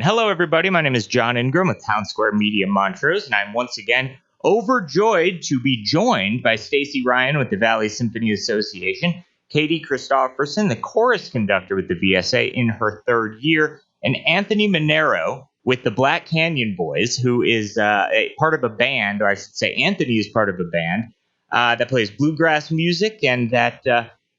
Hello, everybody. My name is John Ingram with Townsquare Media Montrose, and I'm once again overjoyed to be joined by Stacey Ryan with the Valley Symphony Association, Katy Kristoffersen, the chorus conductor with the VSA in her third year, and Anthony Monero with the Black Canyon Boys, who is a part of a band, or I should say Anthony is part of a band that plays bluegrass music, and that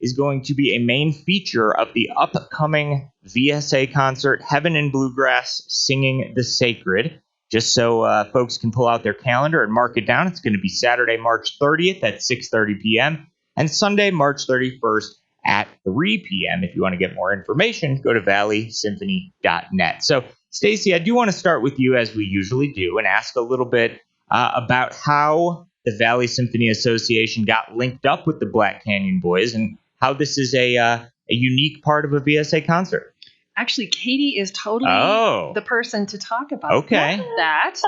is going to be a main feature of the upcoming VSA concert, Heaven in Bluegrass, Singing the Sacred. Just so folks can pull out their calendar and mark it down, it's going to be Saturday, March 30th at 6:30 p.m. and Sunday, March 31st at 3 p.m. If you want to get more information, go to valleysymphony.net. So, Stacey, I do want to start with you, as we usually do, and ask a little bit about how the Valley Symphony Association got linked up with the Black Canyon Boys and how this is a unique part of a VSA concert. Actually, Katy is totally the person to talk about that.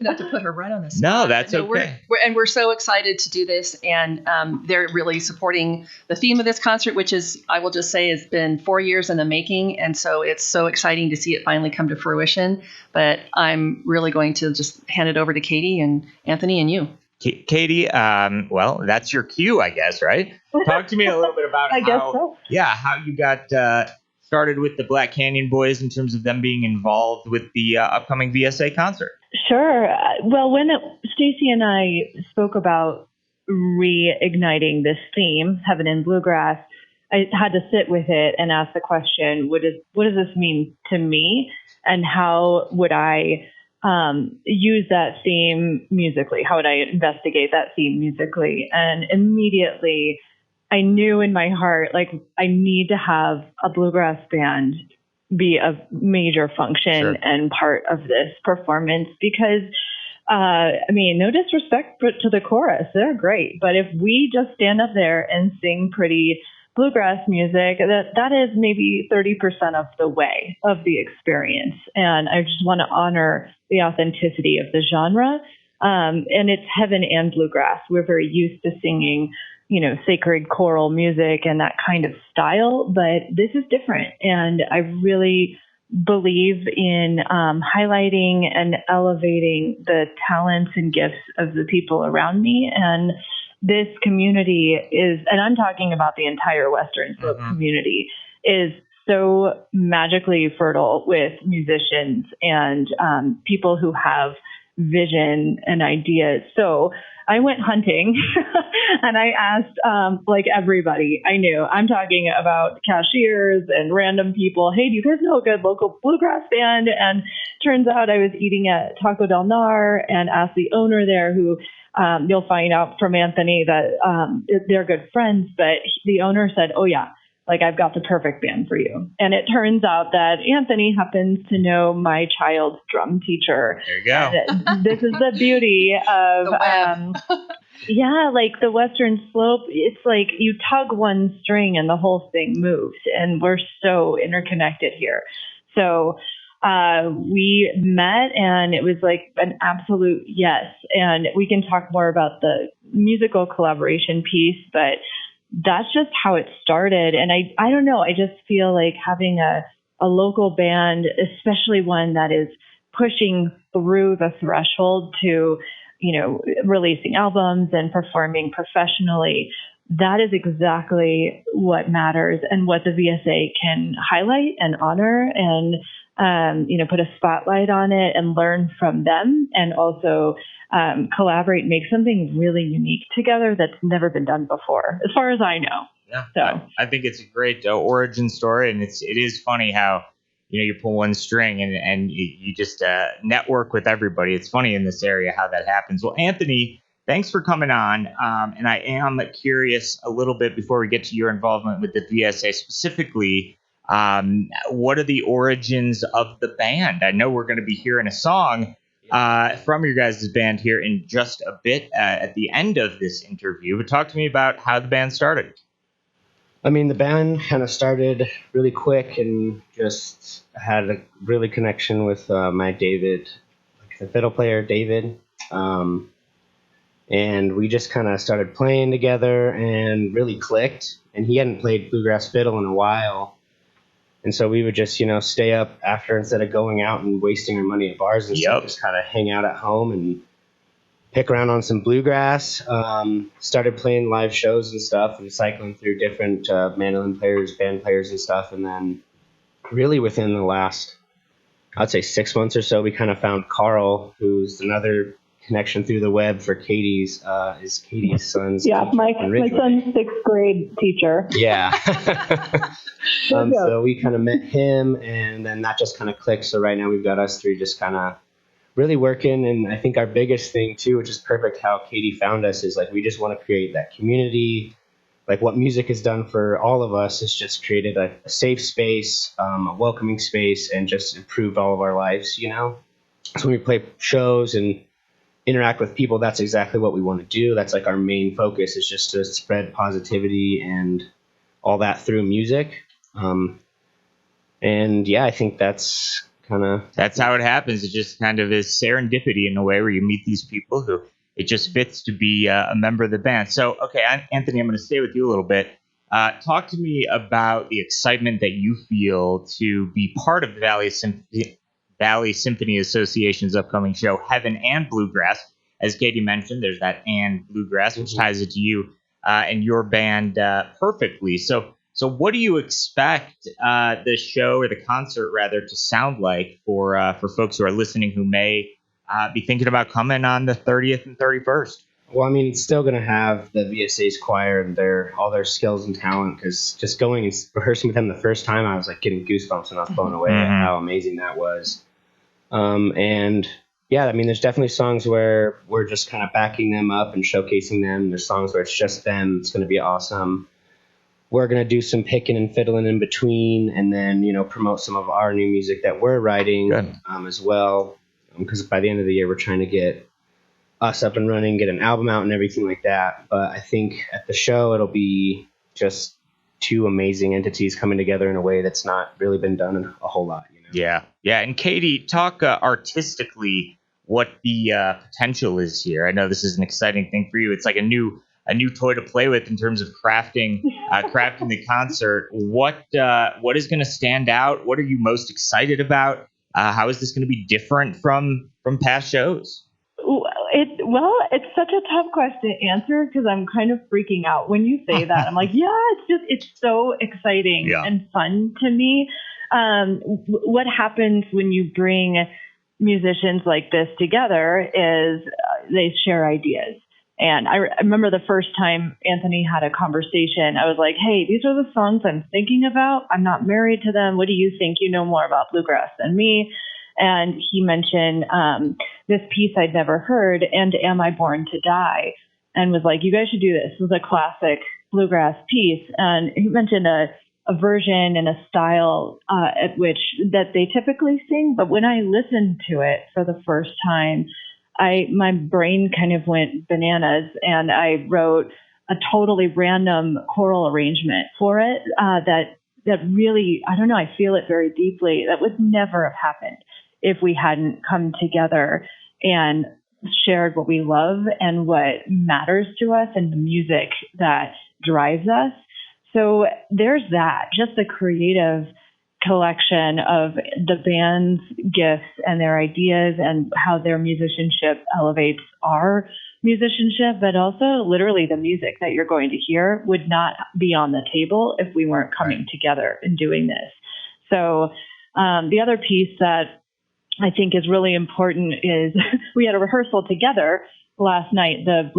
Not to put her right on the spot. No, that's okay. We're so excited to do this, and they're really supporting the theme of this concert, which is, I will just say, has been 4 years in the making, and so it's so exciting to see it finally come to fruition. But I'm really going to just hand it over to Katy and Anthony and you. Katy, well, that's your cue, I guess, right? Talk to me a little bit about how you got started with the Black Canyon Boys in terms of them being involved with the upcoming VSA concert. Sure. Well, when Stacey and I spoke about reigniting this theme, Heaven in Bluegrass, I had to sit with it and ask the question, what does this mean to me, and how would I use that theme musically? How would I investigate that theme musically? And immediately I knew in my heart, like, I need to have a bluegrass band be a major function and part of this performance, because, no disrespect to the chorus, they're great. But if we just stand up there and sing pretty bluegrass music, that is maybe 30% of the way of the experience. And I just want to honor the authenticity of the genre. And it's heaven and bluegrass. We're very used to singing, sacred choral music and that kind of style, but this is different. And I really believe in highlighting and elevating the talents and gifts of the people around me. And this community is, and I'm talking about the entire Western Slope community, is so magically fertile with musicians and people who have vision and ideas. So I went hunting and I asked everybody I knew. I'm talking about cashiers and random people. Hey, do you guys know a good local bluegrass band? And turns out I was eating at Taco Del Nar and asked the owner there, who you'll find out from Anthony that they're good friends. But the owner said, oh, yeah, I've got the perfect band for you. And it turns out that Anthony happens to know my child's drum teacher. There you go. This is the beauty of, the Western Slope. It's like you tug one string and the whole thing moves. And we're so interconnected here. So we met, and it was like an absolute yes. And we can talk more about the musical collaboration piece, but that's just how it started. And I don't know, I just feel like having a local band, especially one that is pushing through the threshold to, releasing albums and performing professionally, that is exactly what matters and what the VSA can highlight and honor and, put a spotlight on it and learn from them, and also collaborate, make something really unique together that's never been done before, as far as I know. Yeah, so I think it's a great origin story, and it is funny how you pull one string and you just network with everybody. It's funny in this area how that happens. Well, Anthony, thanks for coming on, and I am curious a little bit before we get to your involvement with the VSA specifically. What are the origins of the band? I know we're going to be hearing a song from your guys' band here in just a bit at the end of this interview, but talk to me about how the band started. The band kind of started really quick and just had a really connection with my David, the fiddle player, David. And we just kind of started playing together and really clicked. And he hadn't played bluegrass fiddle in a while. And so we would just, stay up after instead of going out and wasting our money at bars and stuff, just kind of hang out at home and pick around on some bluegrass. Started playing live shows and stuff and cycling through different mandolin players, band players and stuff. And then really within the last, I'd say 6 months or so, we kind of found Carl, who's another connection through the web for Katy's, is Katy's son's. Yeah, my son's 6th grade teacher. Yeah. So we kind of met him, and then that just kind of clicked. So right now we've got us three just kind of really working. And I think our biggest thing too, which is perfect how Katy found us, is like we just want to create that community. Like what music has done for all of us is just created a safe space, a welcoming space, and just improved all of our lives, So when we play shows and interact with people, that's exactly what we want to do. That's like our main focus, is just to spread positivity and all that through music. And yeah, I think that's how it happens. It just kind of is serendipity in a way, where you meet these people who it just fits to be a member of the band. So, okay, Anthony, I'm going to stay with you a little bit. Talk to me about the excitement that you feel to be part of the Valley Symphony Association's upcoming show, Heaven and Bluegrass. As Katy mentioned, there's that and Bluegrass, which ties it to you and your band perfectly. So what do you expect the show, or the concert rather, to sound like for folks who are listening who may be thinking about coming on the 30th and 31st? Well, I mean, it's still going to have the VSA's choir and all their skills and talent, because just going and rehearsing with them the first time, I was like getting goosebumps and I was blown away at how amazing that was. And yeah, I mean, there's definitely songs where we're just kind of backing them up and showcasing them. There's songs where it's just them. It's going to be awesome. We're going to do some picking and fiddling in between, and then, promote some of our new music that we're writing as well. Because by the end of the year, we're trying to get us up and running, get an album out and everything like that. But I think at the show, it'll be just two amazing entities coming together in a way that's not really been done in a whole lot. Yeah. And Katy, talk artistically what the potential is here. I know this is an exciting thing for you. It's like a new toy to play with in terms of crafting the concert. What is going to stand out? What are you most excited about? How is this going to be different from past shows? It's such a tough question to answer, because I'm kind of freaking out when you say that. I'm like, it's so exciting and fun to me. What happens when you bring musicians like this together is they share ideas. And I remember the first time Anthony had a conversation, I was like, hey, these are the songs I'm thinking about. I'm not married to them. What do you think? You know more about bluegrass than me. And he mentioned this piece I'd never heard, And Am I Born to Die? And was like, you guys should do this. It was a classic bluegrass piece. And he mentioned a version and a style at which that they typically sing. But when I listened to it for the first time, my brain kind of went bananas, and I wrote a totally random choral arrangement for it that really, I don't know, I feel it very deeply. That would never have happened if we hadn't come together and shared what we love and what matters to us and the music that drives us. So there's that, just the creative collection of the band's gifts and their ideas and how their musicianship elevates our musicianship, but also literally the music that you're going to hear would not be on the table if we weren't coming together and doing this. So the other piece that I think is really important is we had a rehearsal together last night, the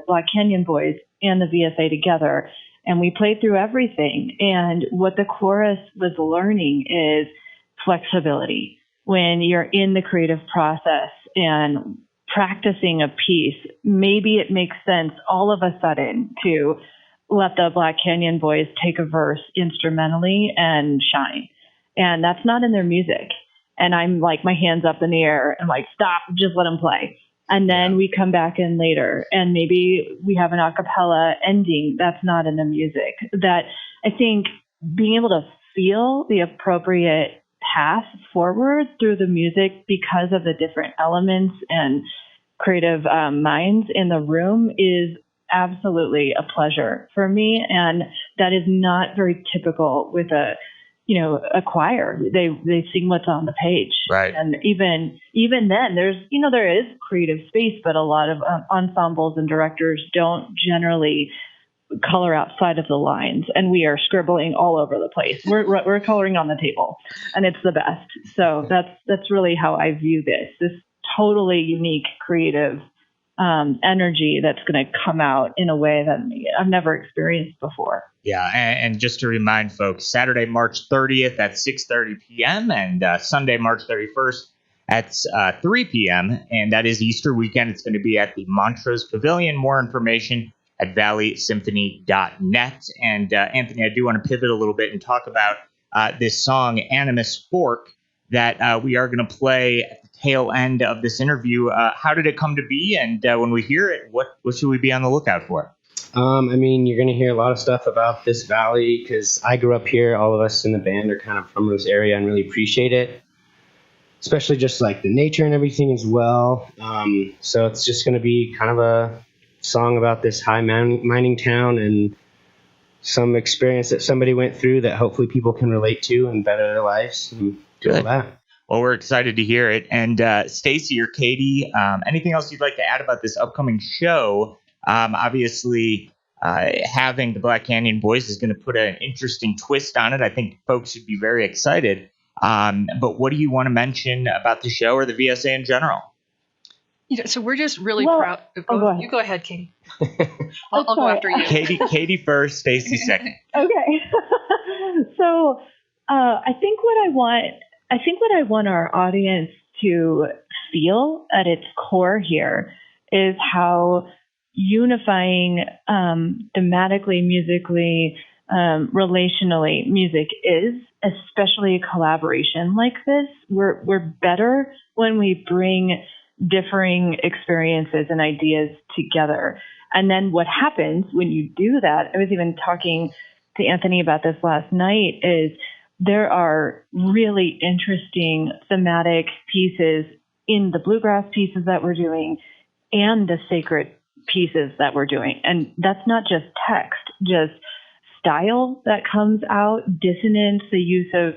Black Canyon Boys and the VSA together. And we played through everything. And what the chorus was learning is flexibility. When you're in the creative process and practicing a piece, maybe it makes sense all of a sudden to let the Black Canyon Boys take a verse instrumentally and shine. And that's not in their music. And I'm like, my hands up in the air and like, stop, just let them play. And then we come back in later and maybe we have an a cappella ending that's not in the music. That I think being able to feel the appropriate path forward through the music because of the different elements and creative minds in the room is absolutely a pleasure for me. And that is not very typical with a a choir. They sing what's on the page. Right. And even then, there is creative space, but a lot of ensembles and directors don't generally color outside of the lines, and we are scribbling all over the place. We're coloring on the table, and it's the best. So that's really how I view this totally unique creative energy that's going to come out in a way that I've never experienced before. Yeah, and just to remind folks, Saturday, March 30th at 6:30 p.m. and Sunday, March 31st at 3 p.m. And that is Easter weekend. It's going to be at the Montrose Pavilion. More information at valleysymphony.net. And Anthony, I do want to pivot a little bit and talk about this song, Animus Fork, that we are going to play at the tail end of this interview. How did it come to be? And when we hear it, what should we be on the lookout for? You're going to hear a lot of stuff about this valley because I grew up here. All of us in the band are kind of from this area and really appreciate it, especially just like the nature and everything as well. So it's just going to be kind of a song about this high mining town and some experience that somebody went through that hopefully people can relate to and better their lives and do all that. Well, we're excited to hear it. And Stacey or Katy, anything else you'd like to add about this upcoming show? Obviously, having the Black Canyon Boys is going to put an interesting twist on it. I think folks should be very excited. But what do you want to mention about the show or the VSA in general? So we're just really proud. You go ahead, Katy. I'll go after you. Katy first, Stacey second. Okay. So I think what I want our audience to feel at its core here is how unifying thematically, musically, relationally music is, especially a collaboration like this. We're better when we bring differing experiences and ideas together. And then what happens when you do that, I was even talking to Anthony about this last night, is there are really interesting thematic pieces in the bluegrass pieces that we're doing and the sacred pieces that we're doing. And that's not just text, just style that comes out, dissonance, the use of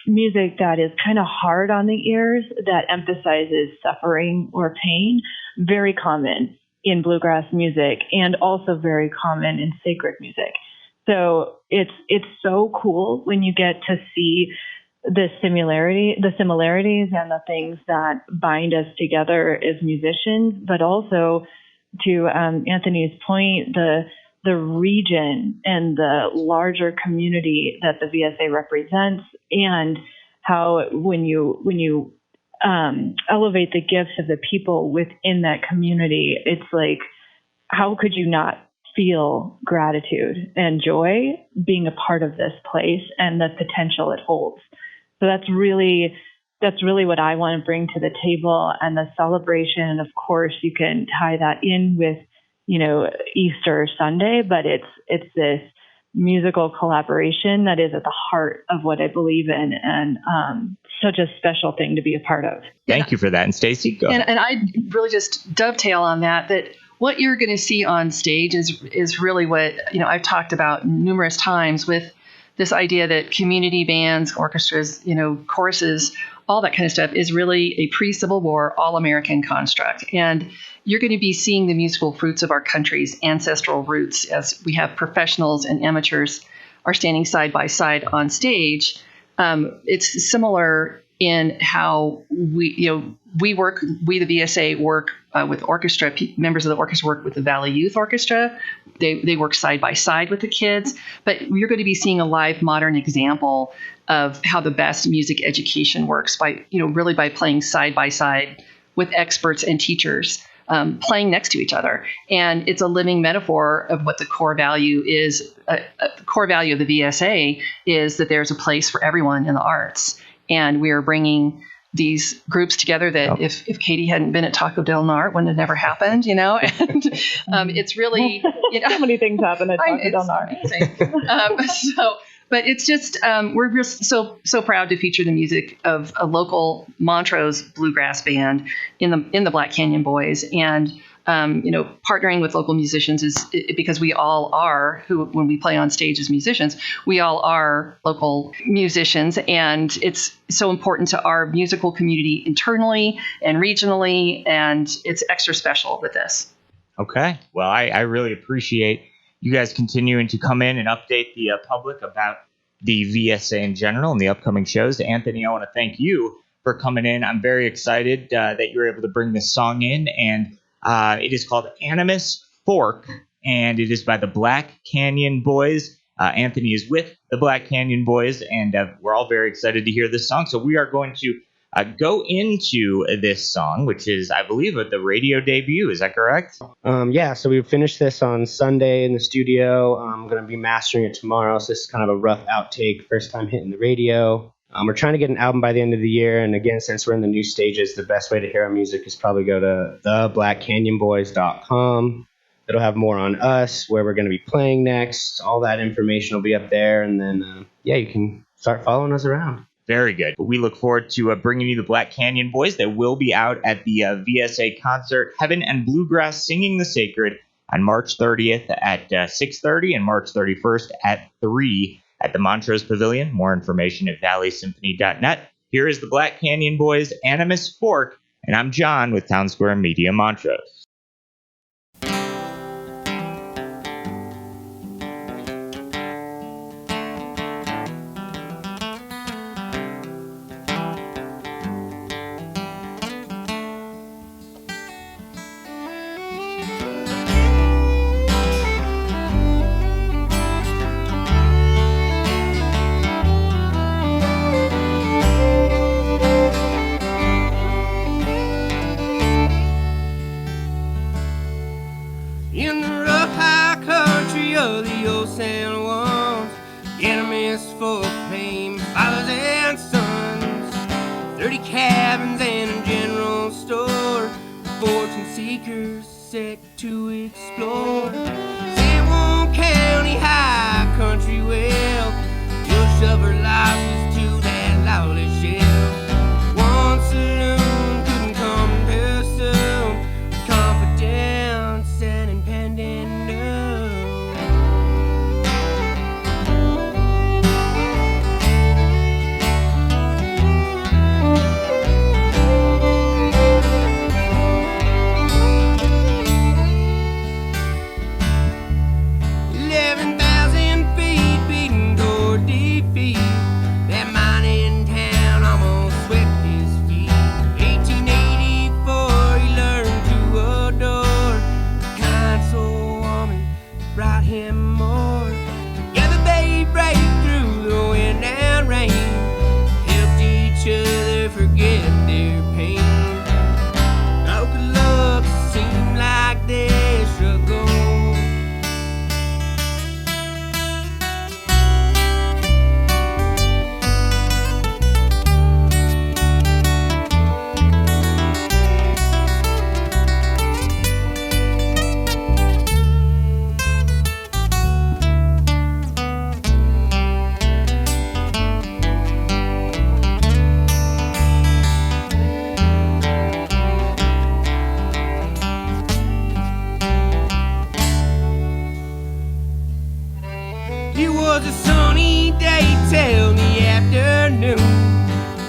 music that is kind of hard on the ears, that emphasizes suffering or pain, very common in bluegrass music and also very common in sacred music. So it's so cool when you get to see the similarities and the things that bind us together as musicians, but also to Anthony's point, the region and the larger community that the VSA represents, and how when you elevate the gifts of the people within that community, it's like, how could you not feel gratitude and joy being a part of this place and the potential it holds? So that's really what I want to bring to the table, and the celebration. And of course, you can tie that in with, Easter Sunday, but it's this musical collaboration that is at the heart of what I believe in, and such a special thing to be a part of. Thank you for that. And Stacey, go ahead. And I really just dovetail on that what you're going to see on stage is really what, I've talked about numerous times with this idea that community bands, orchestras, choruses, all that kind of stuff is really a pre-Civil War all-American construct. And you're going to be seeing the musical fruits of our country's ancestral roots as we have professionals and amateurs are standing side by side on stage. It's similar in how we work, the VSA work with orchestra, members of the orchestra work with the Valley Youth Orchestra. They work side by side with the kids, but you're going to be seeing a live modern example of how the best music education works by playing side by side with experts and teachers, playing next to each other. And it's a living metaphor of what the core value is. The core value of the VSA is that there's a place for everyone in the arts. And we are bringing these groups together that if Katy hadn't been at Taco Del Mar, it wouldn't have never happened, And it's really, so many things happen at Taco Del Mar. But it's just, we're just so proud to feature the music of a local Montrose bluegrass band in the Black Canyon Boys. And partnering with local musicians because we all are when we play on stage as musicians, we all are local musicians, and it's so important to our musical community internally and regionally, and it's extra special with this. Okay. Well, I really appreciate you guys continuing to come in and update the public about the VSA in general and the upcoming shows. Anthony, I want to thank you for coming in. I'm very excited that you were able to bring this song in, and it is called Animus Fork, and it is by the Black Canyon Boys. Anthony is with the Black Canyon Boys, and we're all very excited to hear this song. So we are going to go into this song, which is, I believe, the radio debut. Is that correct? Yeah, so we finished this on Sunday in the studio. I'm going to be mastering it tomorrow, so this is kind of a rough outtake, first time hitting the radio. We're trying to get an album by the end of the year, and again, since we're in the new stages, the best way to hear our music is probably go to theblackcanyonboys.com. It'll have more on us, where we're going to be playing next. All that information will be up there, and then, you can start following us around. Very good. We look forward to bringing you the Black Canyon Boys that will be out at the VSA concert, Heaven and Bluegrass Singing the Sacred, on March 30th at 6:30 and March 31st at 3 at the Montrose Pavilion. More information at valleysymphony.net. Here is the Black Canyon Boys, Animus Fork, and I'm John with Townsquare Media Montrose. In the rough high country of the old San Juans, Animus Fork fame fathers and sons, 30 cabins and a general store, fortune seekers set to explore. San Juan County high country wealth, you'll shove our losses to that lawless shelf. One saloon couldn't come too soon, confidence and impending doom. It was a sunny day till the afternoon.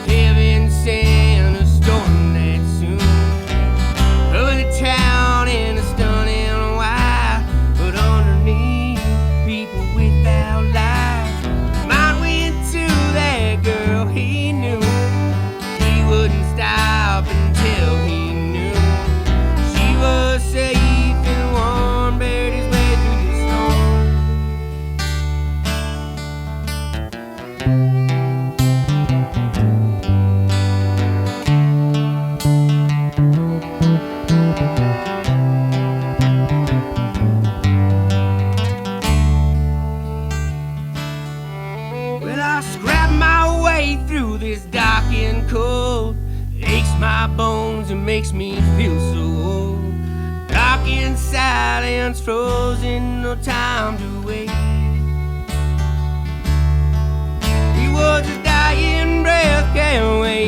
Heaven sent a storm that soon covered the town in a stunning white, but underneath, people without lives. Mine went to that girl he knew. He wouldn't stop until he knew she was safe and warm, buried his way through the storm. Well, I scrap my way through this dark and cold. Aches my bones and makes me feel so old. Dark in silence, frozen, no time to wait. He was a dying breath, can't wait.